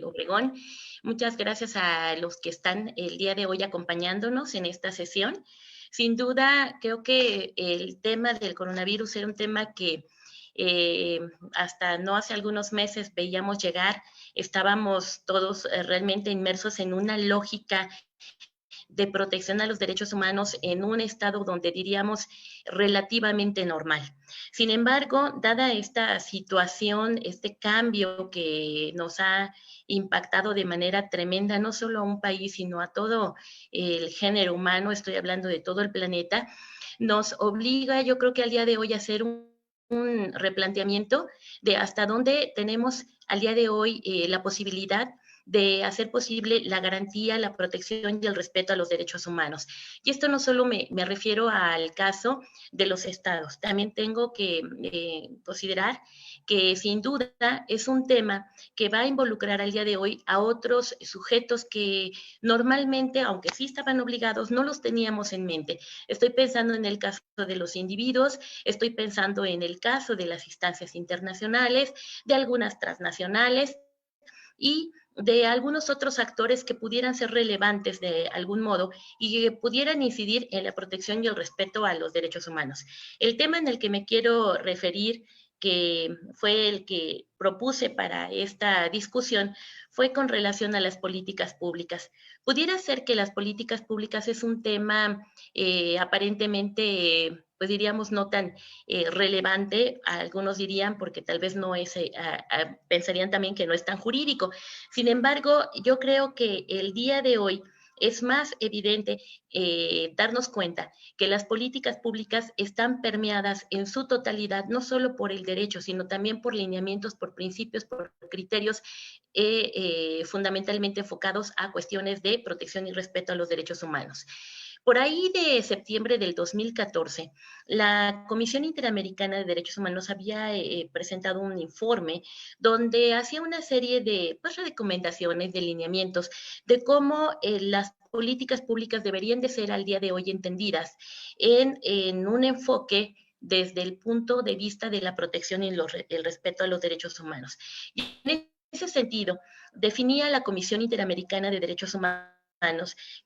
Obregón. Muchas gracias a los que están el día de hoy acompañándonos en esta sesión. Sin duda, creo que el tema del coronavirus era un tema que eh, hasta no hace algunos meses veíamos llegar. Estábamos todos realmente inmersos en una lógica de protección a los derechos humanos en un estado donde diríamos relativamente normal. Sin embargo, dada esta situación, este cambio que nos ha impactado de manera tremenda, no solo a un país, sino a todo el género humano, estoy hablando de todo el planeta, nos obliga, yo creo que al día de hoy, a hacer un replanteamiento de hasta dónde tenemos al día de hoy la posibilidad de hacer posible la garantía, la protección y el respeto a los derechos humanos. Y esto no solo me refiero al caso de los estados, también tengo que considerar que sin duda es un tema que va a involucrar al día de hoy a otros sujetos que normalmente, aunque sí estaban obligados, no los teníamos en mente. Estoy pensando en el caso de los individuos, estoy pensando en el caso de las instancias internacionales, de algunas transnacionales y de algunos otros actores que pudieran ser relevantes de algún modo y que pudieran incidir en la protección y el respeto a los derechos humanos. El tema en el que me quiero referir, que fue el que propuse para esta discusión, fue con relación a las políticas públicas. Pudiera ser que las políticas públicas es un tema aparentemente, pues diríamos, no tan relevante, algunos dirían, porque tal vez no es, pensarían también que no es tan jurídico. Sin embargo, yo creo que el día de hoy es más evidente darnos cuenta que las políticas públicas están permeadas en su totalidad, no solo por el derecho, sino también por lineamientos, por principios, por criterios fundamentalmente enfocados a cuestiones de protección y respeto a los derechos humanos. Por ahí de septiembre del 2014, la Comisión Interamericana de Derechos Humanos había presentado un informe donde hacía una serie de pues, recomendaciones, de lineamientos de cómo las políticas públicas deberían de ser al día de hoy entendidas en un enfoque desde el punto de vista de la protección y el respeto a los derechos humanos. Y en ese sentido, definía la Comisión Interamericana de Derechos Humanos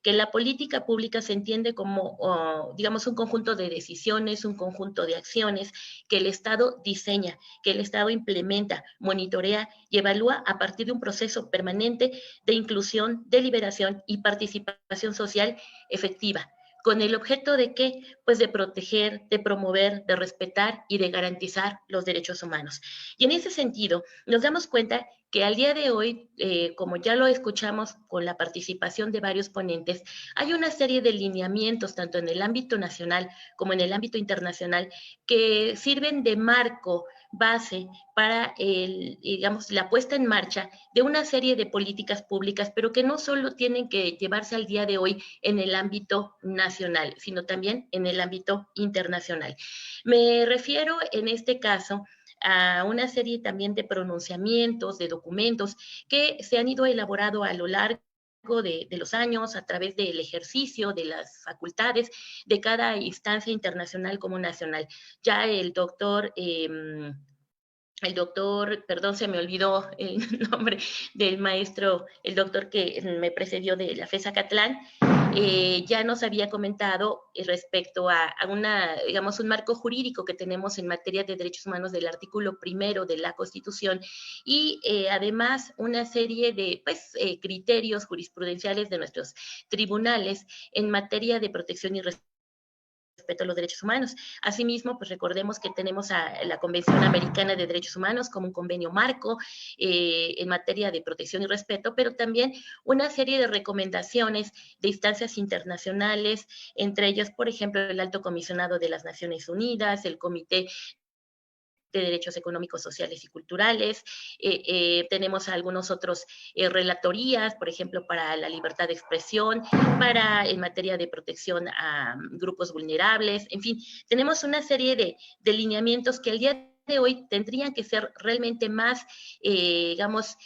que la política pública se entiende como, digamos, un conjunto de decisiones, un conjunto de acciones que el Estado diseña, que el Estado implementa, monitorea y evalúa a partir de un proceso permanente de inclusión, de liberación y participación social efectiva, con el objeto de qué, pues de proteger, de promover, de respetar y de garantizar los derechos humanos. Y en ese sentido, nos damos cuenta que al día de hoy, como ya lo escuchamos con la participación de varios ponentes, hay una serie de lineamientos, tanto en el ámbito nacional como en el ámbito internacional, que sirven de marco base para digamos, la puesta en marcha de una serie de políticas públicas, pero que no solo tienen que llevarse al día de hoy en el ámbito nacional, sino también en el ámbito internacional. Me refiero en este caso a una serie también de pronunciamientos, de documentos que se han ido elaborando a lo largo de los años a través del ejercicio de las facultades de cada instancia internacional como nacional. Ya el doctor, perdón, se me olvidó el nombre del maestro, el doctor que me precedió de la FES Acatlán, ya nos había comentado respecto a una, digamos, un marco jurídico que tenemos en materia de derechos humanos del artículo primero de la Constitución y además una serie de pues, criterios jurisprudenciales de nuestros tribunales en materia de protección y respeto a los derechos humanos. Asimismo, pues recordemos que tenemos a la Convención Americana de Derechos Humanos como un convenio marco en materia de protección y respeto, pero también una serie de recomendaciones de instancias internacionales, entre ellas, por ejemplo, el Alto Comisionado de las Naciones Unidas, el Comité de Derechos Económicos, Sociales y Culturales. Tenemos algunos otros relatorías, por ejemplo, para la libertad de expresión, para en materia de protección a grupos vulnerables, en fin, tenemos una serie de lineamientos que al día de hoy tendrían que ser realmente más, digamos,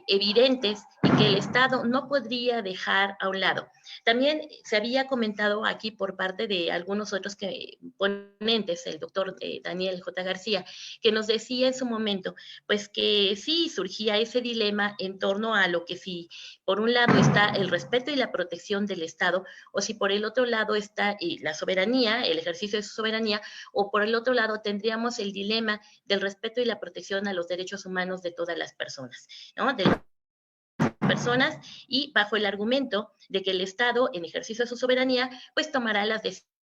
evidentes y que el Estado no podría dejar a un lado. También se había comentado aquí por parte de algunos otros ponentes, el doctor Daniel J. García, que nos decía en su momento, pues que sí surgía ese dilema en torno a lo que si por un lado está el respeto y la protección del Estado, o si por el otro lado está la soberanía, el ejercicio de su soberanía, o por el otro lado tendríamos el dilema del respeto y la protección a los derechos humanos de todas las personas, ¿no? De personas y bajo el argumento de que el Estado, en ejercicio de su soberanía, pues tomará las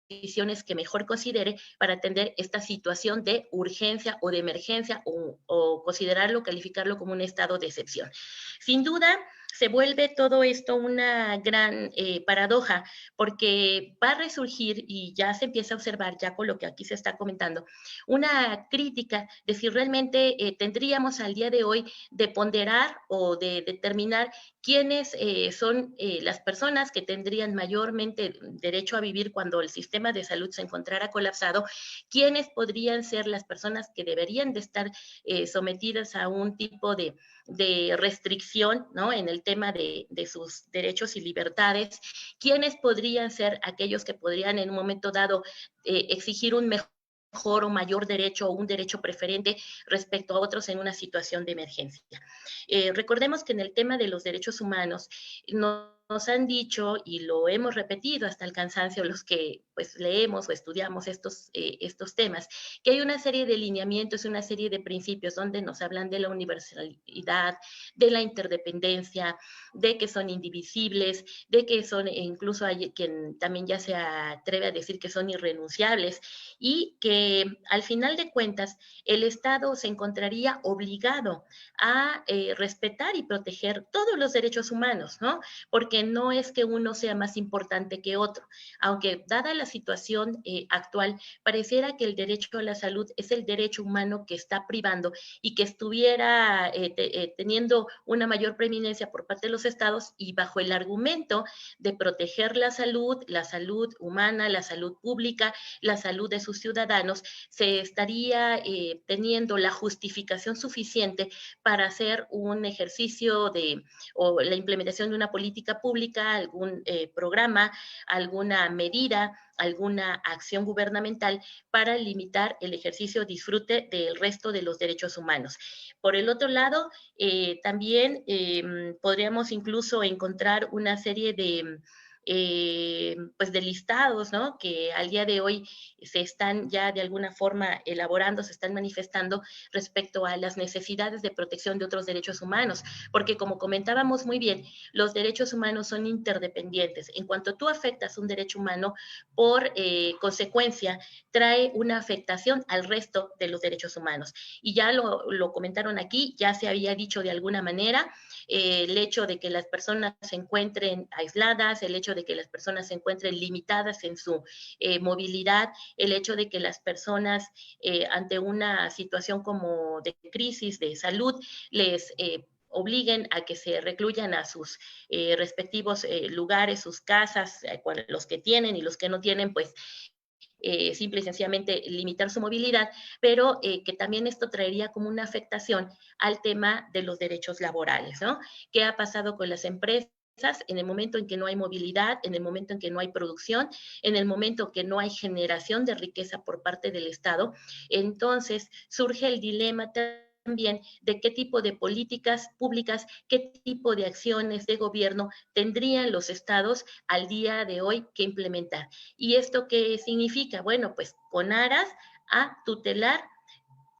decisiones que mejor considere para atender esta situación de urgencia o de emergencia o considerarlo, calificarlo como un estado de excepción. Sin duda, se vuelve todo esto una gran paradoja, porque va a resurgir, y ya se empieza a observar, ya con lo que aquí se está comentando, una crítica de si realmente tendríamos al día de hoy de ponderar o de determinar quiénes son las personas que tendrían mayormente derecho a vivir cuando el sistema de salud se encontrara colapsado, quiénes podrían ser las personas que deberían de estar sometidas a un tipo de restricción, ¿no? En el tema de sus derechos y libertades, quiénes podrían ser aquellos que podrían en un momento dado exigir un mejor o mayor derecho o un derecho preferente respecto a otros en una situación de emergencia. Recordemos que en el tema de los derechos humanos nos han dicho, y lo hemos repetido hasta el cansancio los que pues leemos o estudiamos estos temas, que hay una serie de lineamientos, una serie de principios donde nos hablan de la universalidad, de la interdependencia, de que son indivisibles, de que son, incluso hay quien también ya se atreve a decir que son irrenunciables, y que al final de cuentas el Estado se encontraría obligado a respetar y proteger todos los derechos humanos, ¿no? Porque no es que uno sea más importante que otro, aunque dada la situación actual, pareciera que el derecho a la salud es el derecho humano que está privando y que estuviera teniendo una mayor preeminencia por parte de los estados, y bajo el argumento de proteger la salud humana, la salud pública, la salud de sus ciudadanos, se estaría teniendo la justificación suficiente para hacer un ejercicio o la implementación de una política pública, algún programa, alguna medida, alguna acción gubernamental para limitar el ejercicio disfrute del resto de los derechos humanos. Por el otro lado, también podríamos incluso encontrar una serie pues de listados, ¿no? Que al día de hoy se están ya de alguna forma elaborando, se están manifestando respecto a las necesidades de protección de otros derechos humanos, porque como comentábamos muy bien, los derechos humanos son interdependientes. En cuanto tú afectas un derecho humano, por consecuencia, trae una afectación al resto de los derechos humanos. Y ya lo comentaron aquí, ya se había dicho de alguna manera, el hecho de que las personas se encuentren aisladas, el hecho de que las personas se encuentren limitadas en su movilidad, el hecho de que las personas ante una situación como de crisis de salud les obliguen a que se recluyan a sus respectivos lugares, sus casas, los que tienen y los que no tienen, pues simple y sencillamente limitar su movilidad, pero que también esto traería como una afectación al tema de los derechos laborales, ¿no? ¿Qué ha pasado con las empresas? En el momento en que no hay movilidad, en el momento en que no hay producción, en el momento que no hay generación de riqueza por parte del Estado, entonces surge el dilema también de qué tipo de políticas públicas, qué tipo de acciones de gobierno tendrían los estados al día de hoy que implementar. ¿Y esto qué significa? Bueno, pues con aras a tutelar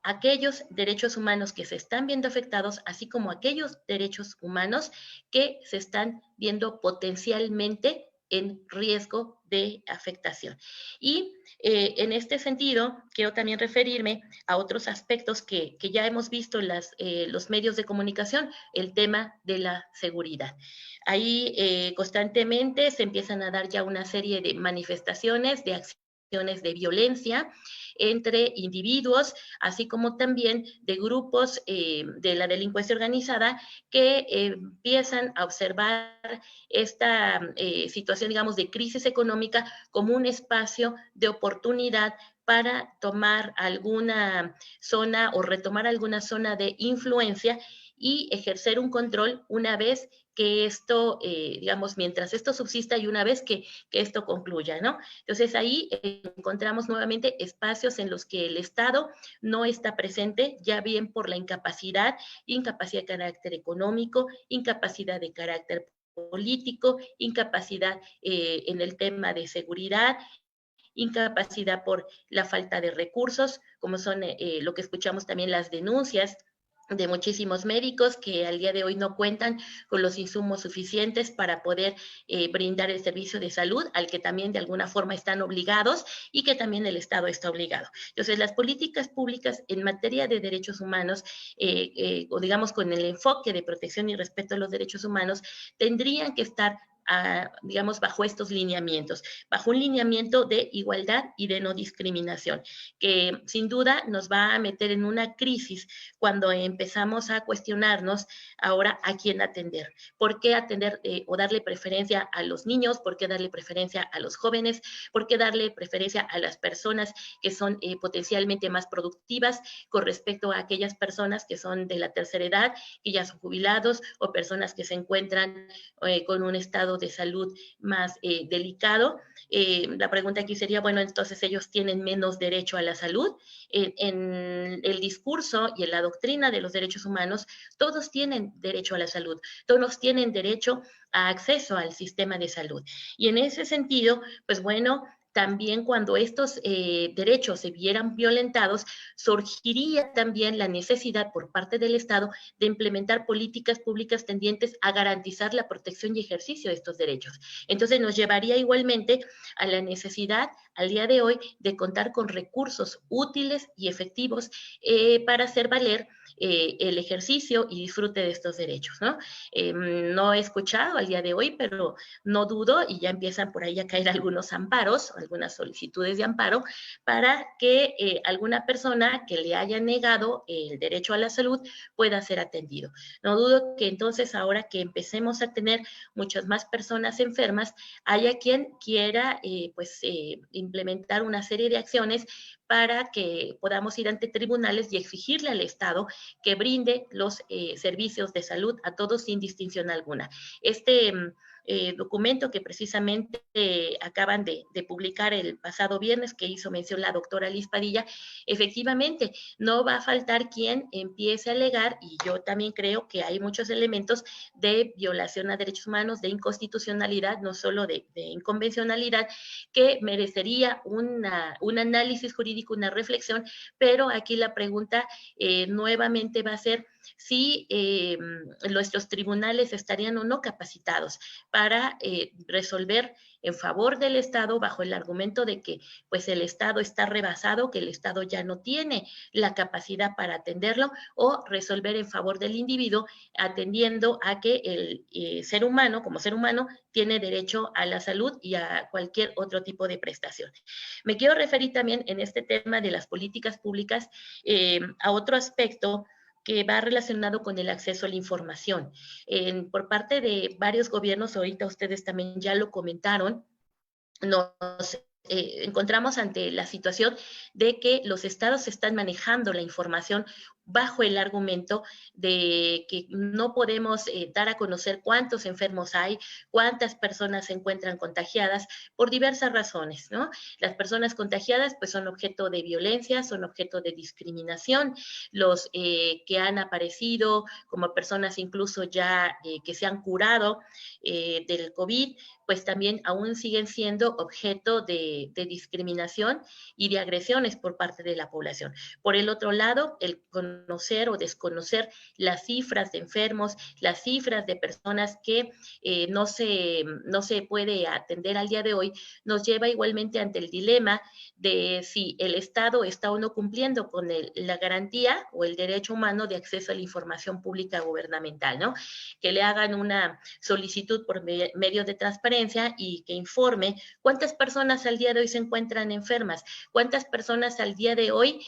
aquellos derechos humanos que se están viendo afectados, así como aquellos derechos humanos que se están viendo potencialmente en riesgo de afectación. Y en este sentido, quiero también referirme a otros aspectos que ya hemos visto en los medios de comunicación, el tema de la seguridad. Ahí constantemente se empiezan a dar ya una serie de manifestaciones, de acciones de violencia entre individuos, así como también de grupos de la delincuencia organizada que empiezan a observar esta situación, digamos, de crisis económica como un espacio de oportunidad para tomar alguna zona o retomar alguna zona de influencia y ejercer un control una vez que esto, digamos, mientras esto subsista y una vez que esto concluya, ¿no? Entonces ahí encontramos nuevamente espacios en los que el Estado no está presente, ya bien por la incapacidad de carácter económico, incapacidad de carácter político, incapacidad en el tema de seguridad, incapacidad por la falta de recursos, como son lo que escuchamos también las denuncias de muchísimos médicos que al día de hoy no cuentan con los insumos suficientes para poder brindar el servicio de salud al que también de alguna forma están obligados y que también el Estado está obligado. Entonces, las políticas públicas en materia de derechos humanos, o digamos con el enfoque de protección y respeto a los derechos humanos, tendrían que estar digamos, bajo estos lineamientos, bajo un lineamiento de igualdad y de no discriminación, que sin duda nos va a meter en una crisis cuando empezamos a cuestionarnos ahora a quién atender, por qué atender o darle preferencia a los niños, por qué darle preferencia a los jóvenes, por qué darle preferencia a las personas que son potencialmente más productivas con respecto a aquellas personas que son de la tercera edad, que ya son jubilados o personas que se encuentran con un estado de salud más delicado. La pregunta aquí sería, bueno, entonces ellos tienen menos derecho a la salud. En el discurso y en la doctrina de los derechos humanos, todos tienen derecho a la salud, todos tienen derecho a acceso al sistema de salud. Y en ese sentido, pues bueno, también cuando estos derechos se vieran violentados, surgiría también la necesidad por parte del Estado de implementar políticas públicas tendientes a garantizar la protección y ejercicio de estos derechos. Entonces nos llevaría igualmente a la necesidad al día de hoy de contar con recursos útiles y efectivos para hacer valer el ejercicio y disfrute de estos derechos, ¿no? No he escuchado al día de hoy, pero no dudo y ya empiezan por ahí a caer algunos amparos, algunas solicitudes de amparo para que alguna persona que le haya negado el derecho a la salud pueda ser atendido. No dudo que entonces ahora que empecemos a tener muchas más personas enfermas, haya quien quiera implementar una serie de acciones para que podamos ir ante tribunales y exigirle al Estado que brinde los servicios de salud a todos sin distinción alguna. Este documento que precisamente acaban de publicar el pasado viernes, que hizo mención la doctora Liz Padilla, efectivamente no va a faltar quien empiece a alegar, y yo también creo que hay muchos elementos de violación a derechos humanos, de inconstitucionalidad, no solo de inconvencionalidad, que merecería un análisis jurídico, una reflexión, pero aquí la pregunta nuevamente va a ser si nuestros tribunales estarían o no capacitados para resolver en favor del Estado bajo el argumento de que pues el Estado está rebasado, que el Estado ya no tiene la capacidad para atenderlo, o resolver en favor del individuo atendiendo a que el ser humano, como ser humano, tiene derecho a la salud y a cualquier otro tipo de prestación. Me quiero referir también en este tema de las políticas públicas a otro aspecto que va relacionado con el acceso a la información. Por parte de varios gobiernos, ahorita ustedes también ya lo comentaron, nos encontramos ante la situación de que los estados están manejando la información bajo el argumento de que no podemos dar a conocer cuántos enfermos hay, cuántas personas se encuentran contagiadas por diversas razones, ¿no? Las personas contagiadas pues son objeto de violencia, son objeto de discriminación, los que han aparecido como personas incluso ya que se han curado del COVID, pues también aún siguen siendo objeto de discriminación y de agresiones por parte de la población. Por el otro lado, el conocer o desconocer las cifras de enfermos, las cifras de personas que no se puede atender al día de hoy, nos lleva igualmente ante el dilema de si el Estado está o no cumpliendo con la garantía o el derecho humano de acceso a la información pública gubernamental, ¿no? Que le hagan una solicitud por medio de transparencia y que informe cuántas personas al día de hoy se encuentran enfermas, cuántas personas al día de hoy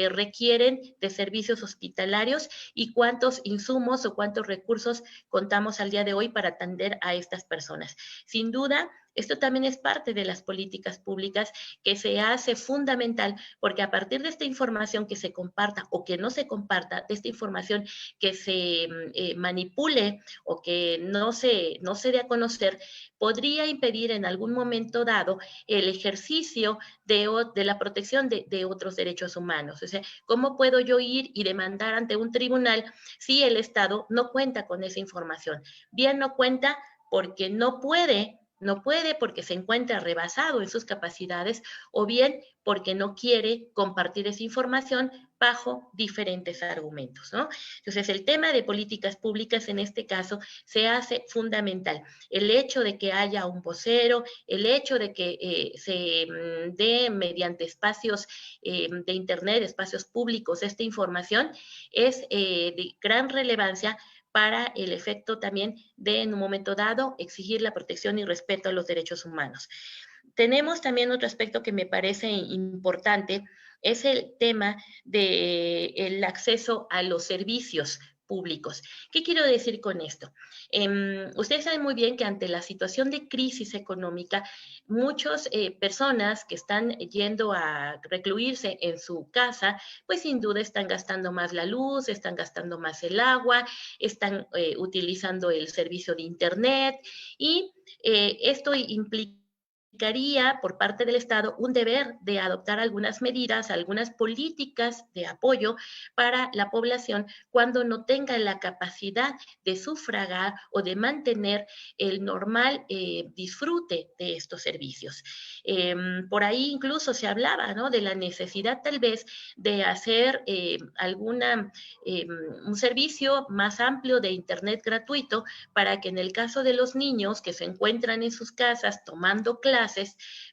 requieren de servicios hospitalarios y cuántos insumos o cuántos recursos contamos al día de hoy para atender a estas personas. Sin duda, esto también es parte de las políticas públicas que se hace fundamental porque a partir de esta información que se comparta o que no se comparta, de esta información que se manipule o que no se dé a conocer, podría impedir en algún momento dado el ejercicio de la protección de otros derechos humanos. O sea, ¿cómo puedo yo ir y demandar ante un tribunal si el Estado no cuenta con esa información? Bien no cuenta porque no puede porque se encuentra rebasado en sus capacidades o bien porque no quiere compartir esa información bajo diferentes argumentos, ¿no? Entonces, el tema de políticas públicas en este caso se hace fundamental. El hecho de que haya un vocero, el hecho de que se dé mediante espacios de Internet, espacios públicos, esta información es de gran relevancia para el efecto también de, en un momento dado, exigir la protección y respeto a los derechos humanos. Tenemos también otro aspecto que me parece importante, es el tema del acceso a los servicios públicos. ¿Qué quiero decir con esto? Ustedes saben muy bien que ante la situación de crisis económica, muchas personas que están yendo a recluirse en su casa, pues sin duda están gastando más la luz, están gastando más el agua, están utilizando el servicio de Internet y esto implica por parte del Estado un deber de adoptar algunas medidas, algunas políticas de apoyo para la población cuando no tenga la capacidad de sufragar o de mantener el normal disfrute de estos servicios. Por ahí incluso se hablaba, ¿no?, de la necesidad tal vez de hacer un servicio más amplio de Internet gratuito para que en el caso de los niños que se encuentran en sus casas tomando clases,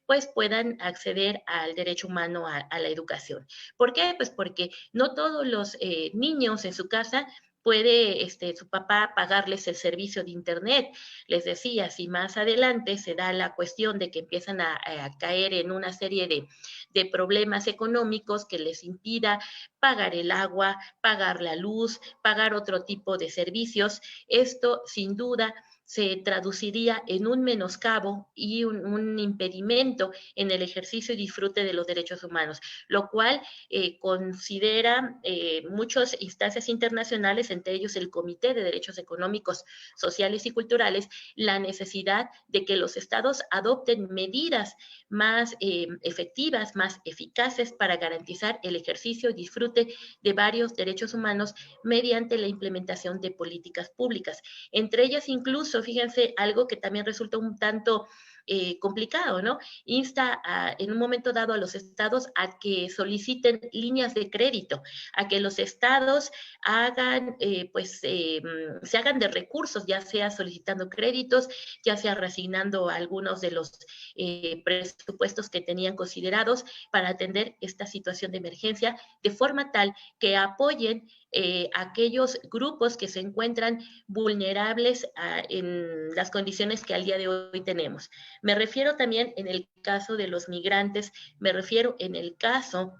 pues puedan acceder al derecho humano a la educación. ¿Por qué? Pues porque no todos los niños en su casa puede su papá pagarles el servicio de Internet. Les decía, si más adelante se da la cuestión de que empiezan a caer en una serie de problemas económicos que les impida pagar el agua, pagar la luz, pagar otro tipo de servicios, esto sin duda se traduciría en un menoscabo y un impedimento en el ejercicio y disfrute de los derechos humanos, lo cual considera muchas instancias internacionales, entre ellos el Comité de Derechos Económicos, Sociales y Culturales, la necesidad de que los estados adopten medidas más efectivas, más eficaces para garantizar el ejercicio y disfrute de varios derechos humanos mediante la implementación de políticas públicas. Entre ellas incluso, fíjense, algo que también resulta un tanto complicado, ¿no? Insta en un momento dado a los estados a que soliciten líneas de crédito, a que los estados hagan, se hagan de recursos, ya sea solicitando créditos, ya sea reasignando algunos de los presupuestos que tenían considerados para atender esta situación de emergencia, de forma tal que apoyen aquellos grupos que se encuentran vulnerables en las condiciones que al día de hoy tenemos. Me refiero también en el caso de los migrantes, me refiero en el caso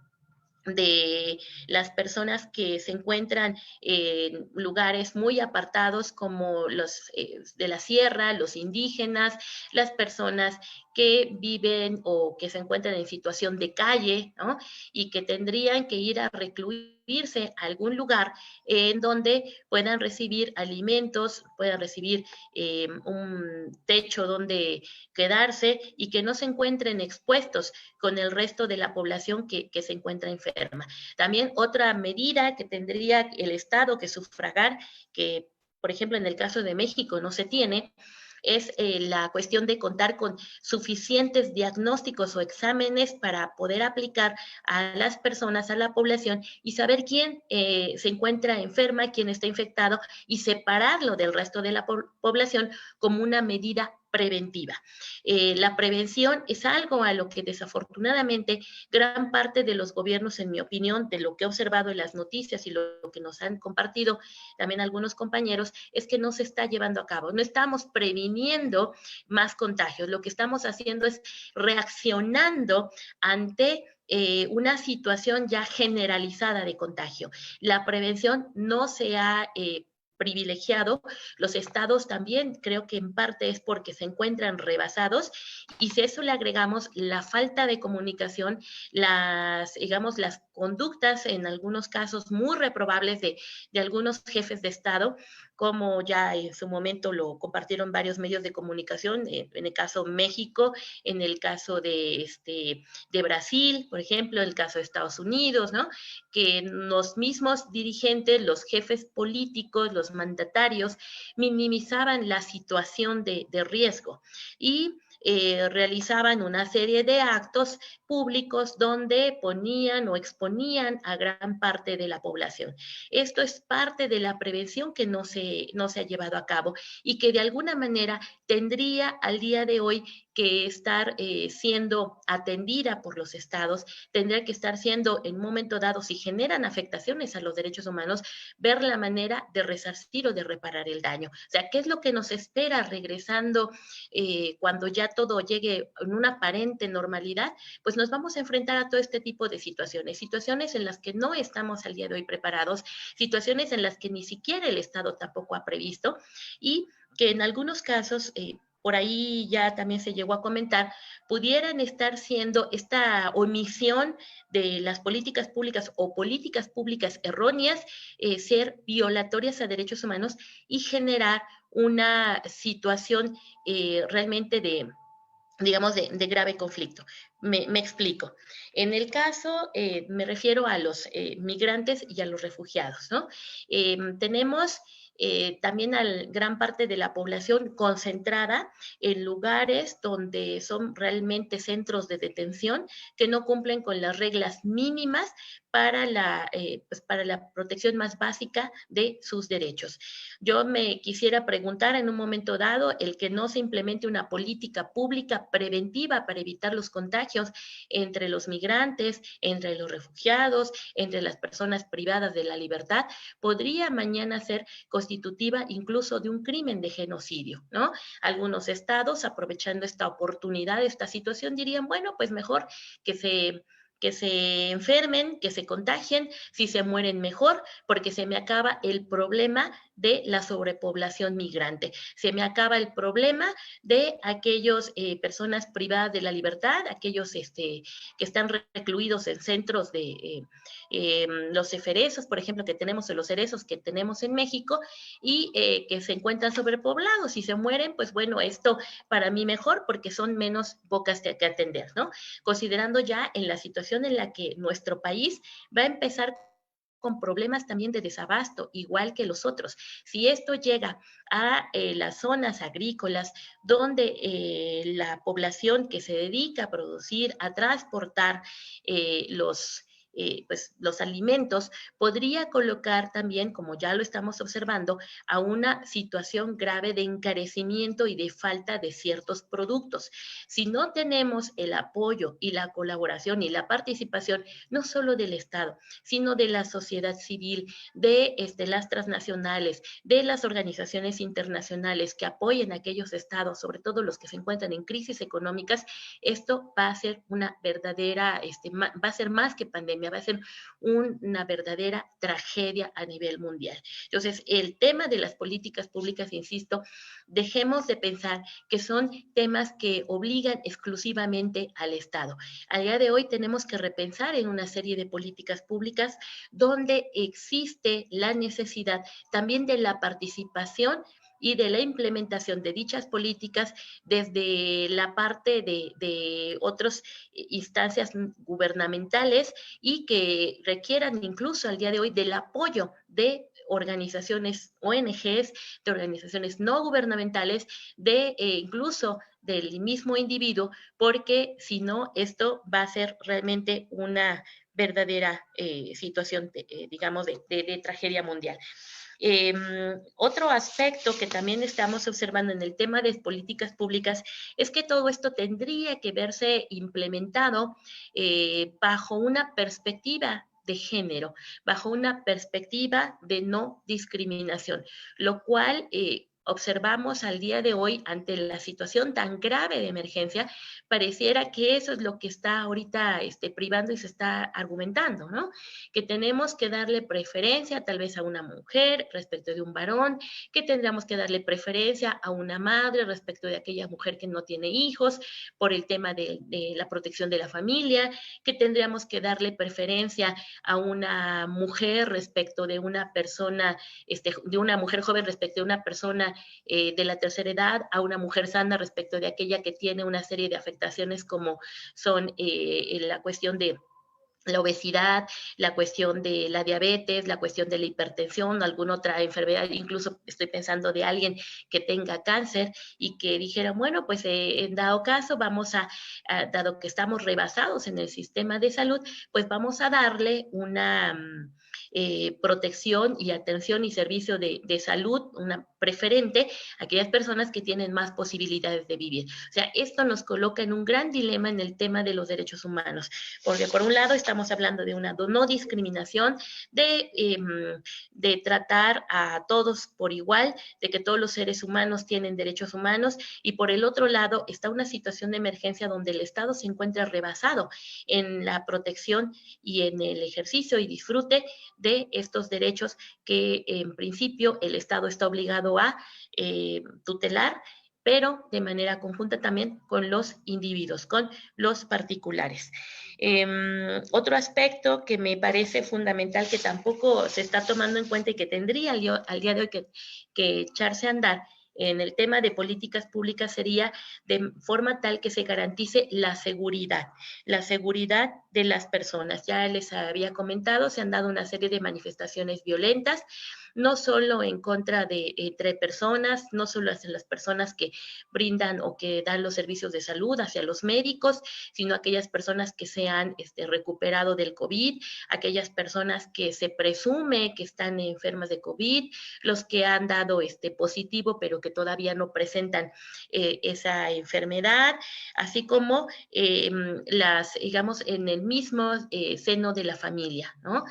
de las personas que se encuentran en lugares muy apartados como los de la sierra, los indígenas, las personas que viven o que se encuentran en situación de calle, ¿no? Y que tendrían que ir a recluirse a algún lugar en donde puedan recibir alimentos, puedan recibir un techo donde quedarse y que no se encuentren expuestos con el resto de la población que se encuentra enferma. También otra medida que tendría el Estado que sufragar, que por ejemplo en el caso de México no se tiene, es la cuestión de contar con suficientes diagnósticos o exámenes para poder aplicar a las personas, a la población y saber quién se encuentra enferma, quién está infectado y separarlo del resto de la población como una medida preventiva. La prevención es algo a lo que desafortunadamente gran parte de los gobiernos, en mi opinión, de lo que he observado en las noticias y lo que nos han compartido también algunos compañeros, es que no se está llevando a cabo. No estamos previniendo más contagios. Lo que estamos haciendo es reaccionando ante una situación ya generalizada de contagio. La prevención no se ha privilegiado. Los estados también creo que en parte es porque se encuentran rebasados y si a eso le agregamos la falta de comunicación, digamos, las conductas en algunos casos muy reprobables de algunos jefes de estado, como ya en su momento lo compartieron varios medios de comunicación, en el caso México, en el caso de Brasil, por ejemplo, en el caso de Estados Unidos, ¿no? Que los mismos dirigentes, los jefes políticos, los mandatarios, minimizaban la situación de riesgo y realizaban una serie de actos públicos donde ponían o exponían a gran parte de la población. Esto es parte de la prevención que no se ha llevado a cabo y que de alguna manera tendría al día de hoy que estar siendo atendida por los estados, tendría que estar siendo en un momento dado, si generan afectaciones a los derechos humanos, ver la manera de resarcir o de reparar el daño. O sea, ¿qué es lo que nos espera regresando cuando ya todo llegue en una aparente normalidad? Pues nos vamos a enfrentar a todo este tipo de situaciones en las que no estamos al día de hoy preparados, situaciones en las que ni siquiera el Estado tampoco ha previsto y que en algunos casos, por ahí ya también se llegó a comentar, pudieran estar siendo esta omisión de las políticas públicas o políticas públicas erróneas, ser violatorias a derechos humanos y generar una situación realmente digamos, de grave conflicto. Me explico. En el caso, me refiero a los migrantes y a los refugiados, ¿no? Tenemos también a gran parte de la población concentrada en lugares donde son realmente centros de detención que no cumplen con las reglas mínimas pues para la protección más básica de sus derechos. Yo me quisiera preguntar en un momento dado el que no se implemente una política pública preventiva para evitar los contagios entre los migrantes, entre los refugiados, entre las personas privadas de la libertad, podría mañana ser constitutiva incluso de un crimen de genocidio, ¿no? Algunos estados, aprovechando esta oportunidad, esta situación, dirían, bueno, pues mejor que se enfermen, que se contagien, si se mueren mejor, porque se me acaba el problema de la sobrepoblación migrante, se me acaba el problema de aquellos personas privadas de la libertad, aquellos que están recluidos en centros de los ceferezos, por ejemplo, que tenemos en los cerezos que tenemos en México y que se encuentran sobrepoblados y se mueren, pues bueno, esto para mí mejor porque son menos bocas que atender, ¿no? Considerando ya en la situación en la que nuestro país va a empezar con problemas también de desabasto, igual que los otros. Si esto llega a las zonas agrícolas donde la población que se dedica a producir, a transportar pues, los alimentos, podría colocar también, como ya lo estamos observando, a una situación grave de encarecimiento y de falta de ciertos productos. Si no tenemos el apoyo y la colaboración y la participación, no solo del Estado, sino de la sociedad civil, de las transnacionales, de las organizaciones internacionales que apoyen a aquellos estados, sobre todo los que se encuentran en crisis económicas, esto va a ser una verdadera, va a ser más que pandemia, va a ser una verdadera tragedia a nivel mundial. Entonces, el tema de las políticas públicas, insisto, dejemos de pensar que son temas que obligan exclusivamente al Estado. A día de hoy tenemos que repensar en una serie de políticas públicas donde existe la necesidad también de la participación y de la implementación de dichas políticas desde la parte de otras instancias gubernamentales y que requieran incluso al día de hoy del apoyo de organizaciones ONGs, de organizaciones no gubernamentales, de incluso del mismo individuo, porque si no, esto va a ser realmente una verdadera situación, digamos, de tragedia mundial. Otro aspecto que también estamos observando en el tema de políticas públicas es que todo esto tendría que verse implementado bajo una perspectiva de género, bajo una perspectiva de no discriminación, lo cual observamos al día de hoy ante la situación tan grave de emergencia, pareciera que eso es lo que está ahorita privando y se está argumentando, ¿no? Que tenemos que darle preferencia tal vez a una mujer respecto de un varón, que tendríamos que darle preferencia a una madre respecto de aquella mujer que no tiene hijos por el tema de la protección de la familia, que tendríamos que darle preferencia a una mujer respecto de una persona, de una mujer joven respecto de una persona de la tercera edad, a una mujer sana respecto de aquella que tiene una serie de afectaciones como son la cuestión de la obesidad, la cuestión de la diabetes, la cuestión de la hipertensión, alguna otra enfermedad, incluso estoy pensando de alguien que tenga cáncer y que dijera, bueno, pues en dado caso dado que estamos rebasados en el sistema de salud, pues vamos a darle una protección y atención y servicio de salud, una preferente a aquellas personas que tienen más posibilidades de vivir. O sea, esto nos coloca en un gran dilema en el tema de los derechos humanos, porque por un lado estamos hablando de una no discriminación, de tratar a todos por igual, de que todos los seres humanos tienen derechos humanos, y por el otro lado está una situación de emergencia donde el Estado se encuentra rebasado en la protección y en el ejercicio y disfrute de estos derechos que en principio el Estado está obligado a tutelar, pero de manera conjunta también con los individuos, con los particulares. Otro aspecto que me parece fundamental que tampoco se está tomando en cuenta y que tendría al día de hoy que echarse a andar en el tema de políticas públicas sería de forma tal que se garantice la seguridad de las personas. Ya les había comentado, se han dado una serie de manifestaciones violentas, no solo en contra de entre personas, no solo hacia las personas que brindan o que dan los servicios de salud, hacia los médicos, sino aquellas personas que se han recuperado del COVID, aquellas personas que se presume que están enfermas de COVID, los que han dado positivo, pero que todavía no presentan esa enfermedad, así como digamos, en el mismo seno de la familia, ¿no?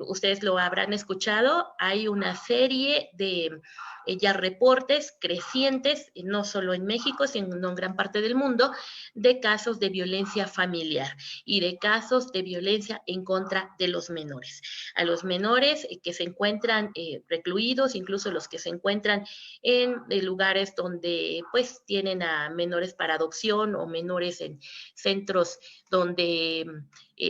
Ustedes lo habrán escuchado, hay una serie de ya reportes crecientes, no solo en México, sino en gran parte del mundo, de casos de violencia familiar y de casos de violencia en contra de los menores. A los menores que se encuentran recluidos, incluso los que se encuentran en lugares donde pues tienen a menores para adopción o menores en centros donde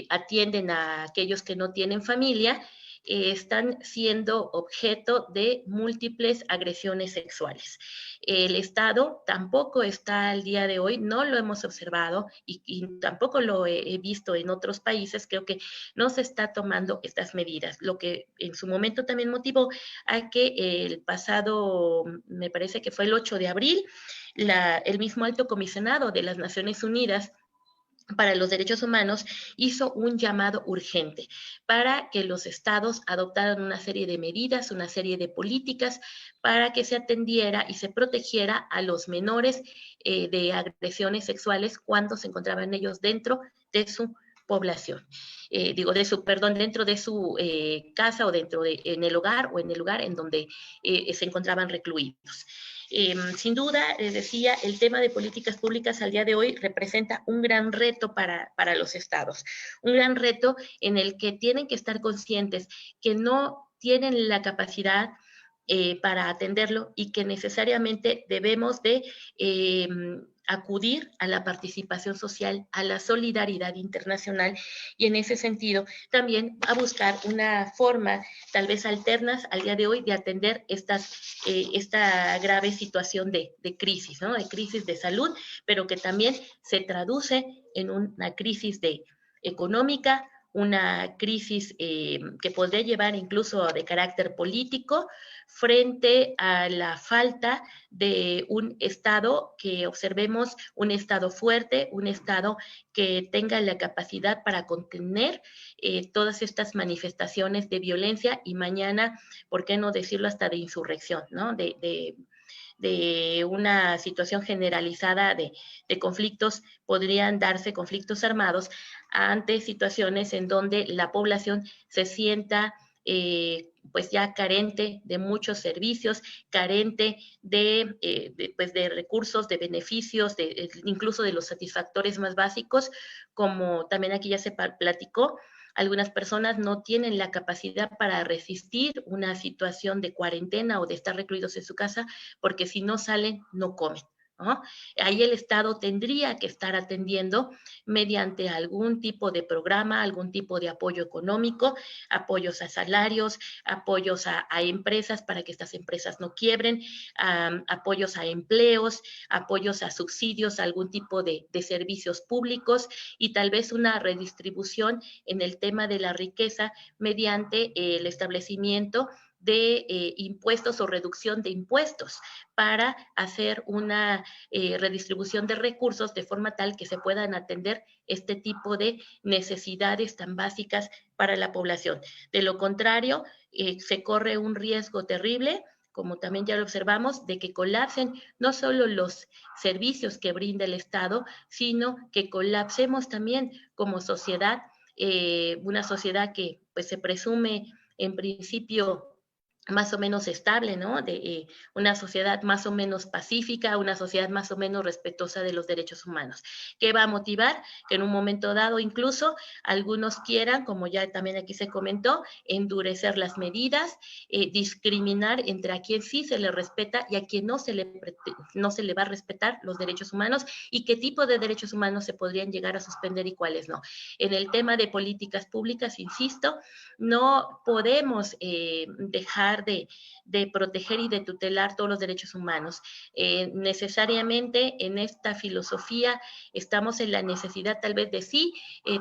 atienden a aquellos que no tienen familia, están siendo objeto de múltiples agresiones sexuales. El Estado tampoco está al día de hoy, no lo hemos observado y tampoco lo he visto en otros países, creo que no se está tomando estas medidas, lo que en su momento también motivó a que el pasado, me parece que fue el 8 de abril, el mismo alto comisionado de las Naciones Unidas para los Derechos Humanos hizo un llamado urgente para que los estados adoptaran una serie de medidas, una serie de políticas para que se atendiera y se protegiera a los menores de agresiones sexuales cuando se encontraban ellos dentro de su población. Dentro de su casa o en el hogar o en el lugar en donde se encontraban recluidos. Sin duda, les decía, el tema de políticas públicas al día de hoy representa un gran reto para los estados, un gran reto en el que tienen que estar conscientes que no tienen la capacidad para atenderlo y que necesariamente debemos de acudir a la participación social, a la solidaridad internacional y en ese sentido también a buscar una forma tal vez alternas al día de hoy de atender esta grave situación de crisis, ¿no? De crisis de salud, pero que también se traduce en una crisis económica, una crisis que podría llevar incluso de carácter político frente a la falta de un Estado que observemos un Estado fuerte, un Estado que tenga la capacidad para contener todas estas manifestaciones de violencia y mañana, ¿por qué no decirlo hasta de insurrección, ¿no? De una situación generalizada de conflictos, podrían darse conflictos armados ante situaciones en donde la población se sienta pues ya carente de muchos servicios, carente pues de recursos, de beneficios, incluso de los satisfactores más básicos, como también aquí ya se platicó, algunas personas no tienen la capacidad para resistir una situación de cuarentena o de estar recluidos en su casa, porque si no salen, no comen, ¿no? Ahí el Estado tendría que estar atendiendo mediante algún tipo de programa, algún tipo de apoyo económico, apoyos a salarios, apoyos a empresas para que estas empresas no quiebren, apoyos a empleos, apoyos a subsidios, a algún tipo de servicios públicos y tal vez una redistribución en el tema de la riqueza mediante el establecimiento de impuestos o reducción de impuestos para hacer una redistribución de recursos de forma tal que se puedan atender este tipo de necesidades tan básicas para la población. De lo contrario, se corre un riesgo terrible, como también ya lo observamos, de que colapsen no solo los servicios que brinda el Estado, sino que colapsemos también como sociedad, una sociedad que pues se presume en principio más o menos estable, ¿no? De una sociedad más o menos pacífica, una sociedad más o menos respetuosa de los derechos humanos. ¿Qué va a motivar? Que en un momento dado incluso algunos quieran, como ya también aquí se comentó, endurecer las medidas, discriminar entre a quien sí se le respeta y a quien no se le va a respetar los derechos humanos y qué tipo de derechos humanos se podrían llegar a suspender y cuáles no. En el tema de políticas públicas, insisto, no podemos dejar de proteger y de tutelar todos los derechos humanos. Necesariamente en esta filosofía estamos en la necesidad tal vez de sí,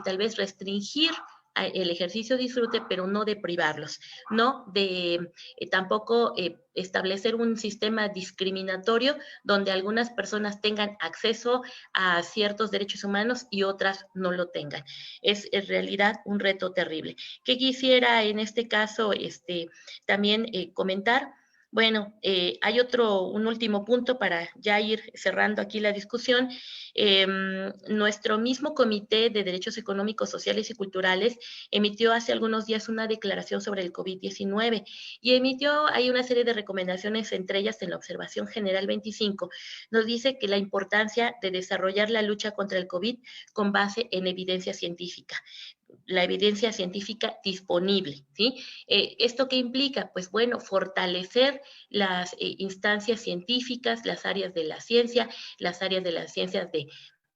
tal vez restringir el ejercicio disfrute, pero no de privarlos, no de tampoco establecer un sistema discriminatorio donde algunas personas tengan acceso a ciertos derechos humanos y otras no lo tengan. Es en realidad un reto terrible. ¿Qué quisiera en este caso también comentar? Bueno, hay un último punto para ya ir cerrando aquí la discusión. Nuestro mismo Comité de Derechos Económicos, Sociales y Culturales emitió hace algunos días una declaración sobre el COVID-19 y emitió ahí una serie de recomendaciones, entre ellas en la Observación General 25, nos dice que la importancia de desarrollar la lucha contra el COVID con base en evidencia científica, la evidencia científica disponible, ¿sí? ¿Esto qué implica? Pues bueno, fortalecer las instancias científicas, las áreas de la ciencia, las áreas de las ciencias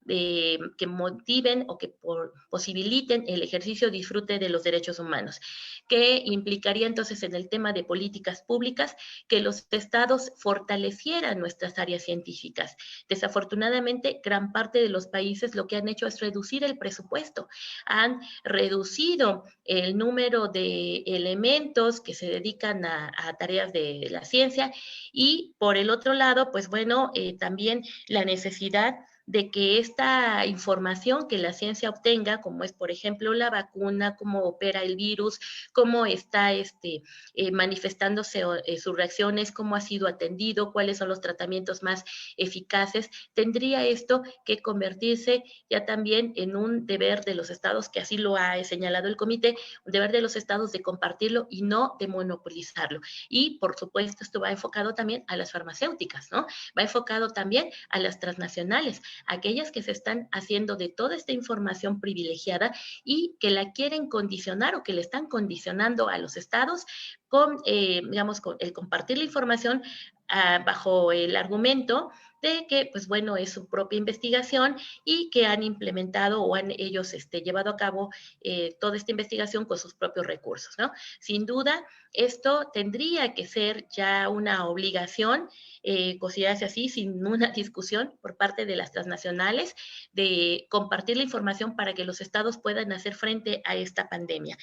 que motiven o que posibiliten el ejercicio disfrute de los derechos humanos, que implicaría entonces en el tema de políticas públicas que los estados fortalecieran nuestras áreas científicas. Desafortunadamente, gran parte de los países lo que han hecho es reducir el presupuesto, han reducido el número de elementos que se dedican a tareas de la ciencia y por el otro lado, pues bueno, también la necesidad de que esta información que la ciencia obtenga, como es, por ejemplo, la vacuna, cómo opera el virus, cómo está manifestándose sus reacciones, cómo ha sido atendido, cuáles son los tratamientos más eficaces, tendría esto que convertirse ya también en un deber de los estados, que así lo ha señalado el comité, un deber de los estados de compartirlo y no de monopolizarlo. Y, por supuesto, esto va enfocado también a las farmacéuticas, ¿no? Va enfocado también a las transnacionales, aquellas que se están haciendo de toda esta información privilegiada y que la quieren condicionar o que le están condicionando a los estados con, digamos, con el compartir la información bajo el argumento de que, pues bueno, es su propia investigación y que han implementado o han ellos llevado a cabo toda esta investigación con sus propios recursos, ¿no? Sin duda, esto tendría que ser ya una obligación, considerarse así, sin una discusión por parte de las transnacionales, de compartir la información para que los estados puedan hacer frente a esta pandemia.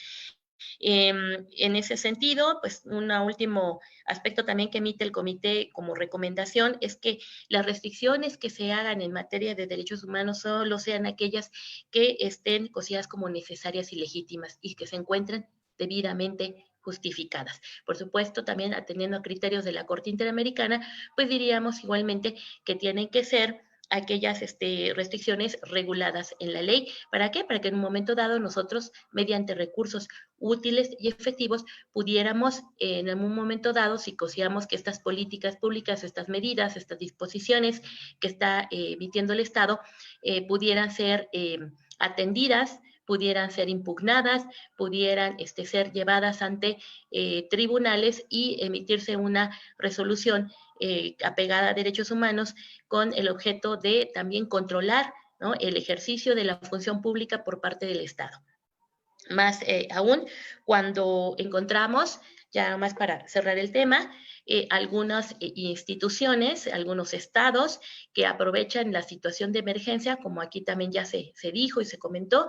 En ese sentido, pues un último aspecto también que emite el comité como recomendación es que las restricciones que se hagan en materia de derechos humanos solo sean aquellas que estén consideradas como necesarias y legítimas y que se encuentren debidamente justificadas. Por supuesto, también atendiendo a criterios de la Corte Interamericana, pues diríamos igualmente que tienen que ser aquellas restricciones reguladas en la ley. ¿Para qué? Para que en un momento dado nosotros, mediante recursos útiles y efectivos, pudiéramos en algún momento dado, si consideramos que estas políticas públicas, estas medidas, estas disposiciones que está emitiendo el Estado, pudieran ser atendidas, pudieran ser impugnadas, pudieran ser llevadas ante tribunales y emitirse una resolución apegada a derechos humanos con el objeto de también controlar, ¿no?, el ejercicio de la función pública por parte del Estado. Más aún cuando encontramos, ya más para cerrar el tema, algunas instituciones, algunos estados que aprovechan la situación de emergencia, como aquí también ya se dijo y se comentó,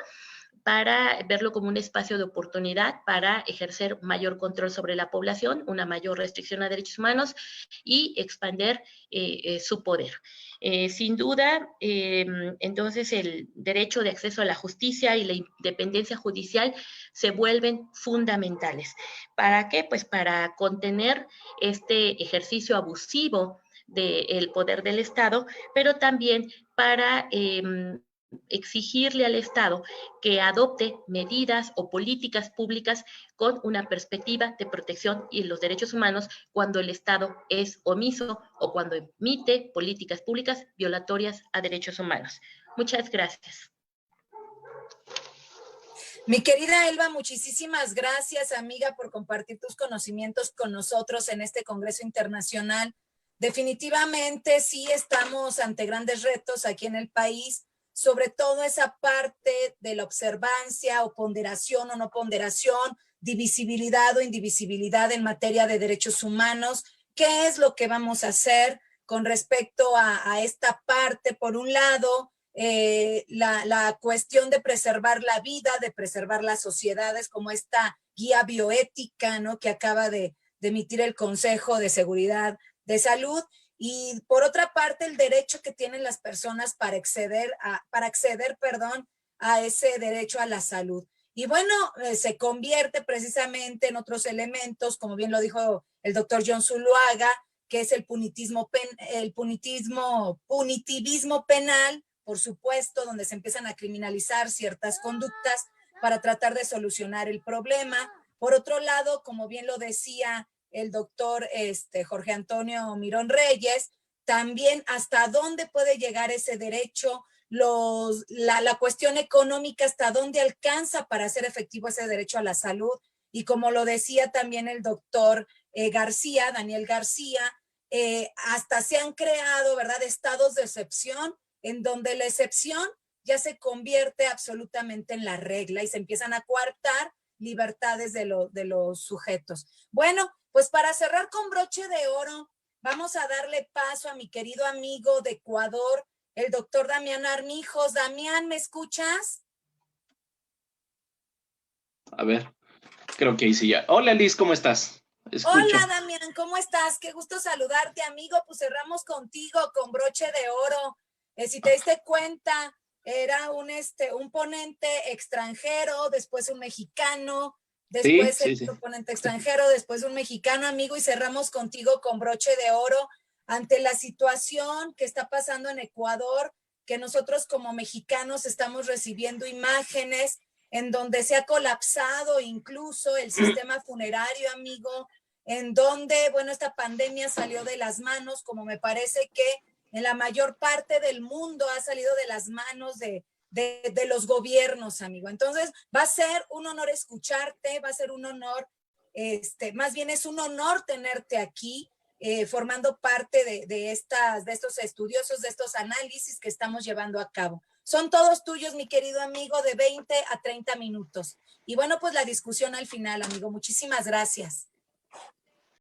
para verlo como un espacio de oportunidad para ejercer mayor control sobre la población, una mayor restricción a derechos humanos y expandir su poder. Sin duda, entonces el derecho de acceso a la justicia y la independencia judicial se vuelven fundamentales. ¿Para qué? Pues para contener este ejercicio abusivo del poder del Estado, pero también para exigirle al Estado que adopte medidas o políticas públicas con una perspectiva de protección y los derechos humanos cuando el Estado es omiso o cuando emite políticas públicas violatorias a derechos humanos. Muchas gracias. Mi querida Elba, muchísimas gracias, amiga, por compartir tus conocimientos con nosotros en este Congreso Internacional. Definitivamente sí estamos ante grandes retos aquí en el país, sobre todo esa parte de la observancia o ponderación o no ponderación, divisibilidad o indivisibilidad en materia de derechos humanos. ¿Qué es lo que vamos a hacer con respecto a esta parte? Por un lado, la cuestión de preservar la vida, de preservar las sociedades, como esta guía bioética, ¿no?, que acaba de emitir el Consejo de Seguridad de Salud, y por otra parte el derecho que tienen las personas para acceder a ese derecho a la salud. Y bueno, se convierte precisamente en otros elementos, como bien lo dijo el doctor John Zuluaga, que es el punitivismo penal, por supuesto, donde se empiezan a criminalizar ciertas conductas para tratar de solucionar el problema. Por otro lado, como bien lo decía el doctor Jorge Antonio Mirón Reyes, también hasta dónde puede llegar ese derecho, la cuestión económica, hasta dónde alcanza para hacer efectivo ese derecho a la salud. Y como lo decía también el doctor García, Daniel García, hasta se han creado, ¿verdad?, estados de excepción, en donde la excepción ya se convierte absolutamente en la regla y se empiezan a coartar libertades de los sujetos. Bueno, pues para cerrar con broche de oro, vamos a darle paso a mi querido amigo de Ecuador, el doctor Damián Armijos. Damián, ¿me escuchas? A ver, creo que ahí sí ya. Hola Liz, ¿cómo estás? Escucho. Hola Damián, ¿cómo estás? Qué gusto saludarte, amigo. Pues cerramos contigo con broche de oro. Si te diste cuenta, era un ponente extranjero, después un mexicano, después otro ponente extranjero, después un mexicano, amigo, y cerramos contigo con broche de oro ante la situación que está pasando en Ecuador, que nosotros como mexicanos estamos recibiendo imágenes en donde se ha colapsado incluso el sistema funerario, amigo, en donde, bueno, esta pandemia salió de las manos, como me parece que en la mayor parte del mundo ha salido de las manos de los gobiernos, amigo. Entonces, va a ser un honor escucharte, va a ser un honor, más bien es un honor tenerte aquí. formando parte de estos estudiosos, de estos análisis que estamos llevando a cabo. Son todos tuyos, mi querido amigo, de 20 a 30 minutos. Y bueno, pues la discusión al final, amigo. Muchísimas gracias.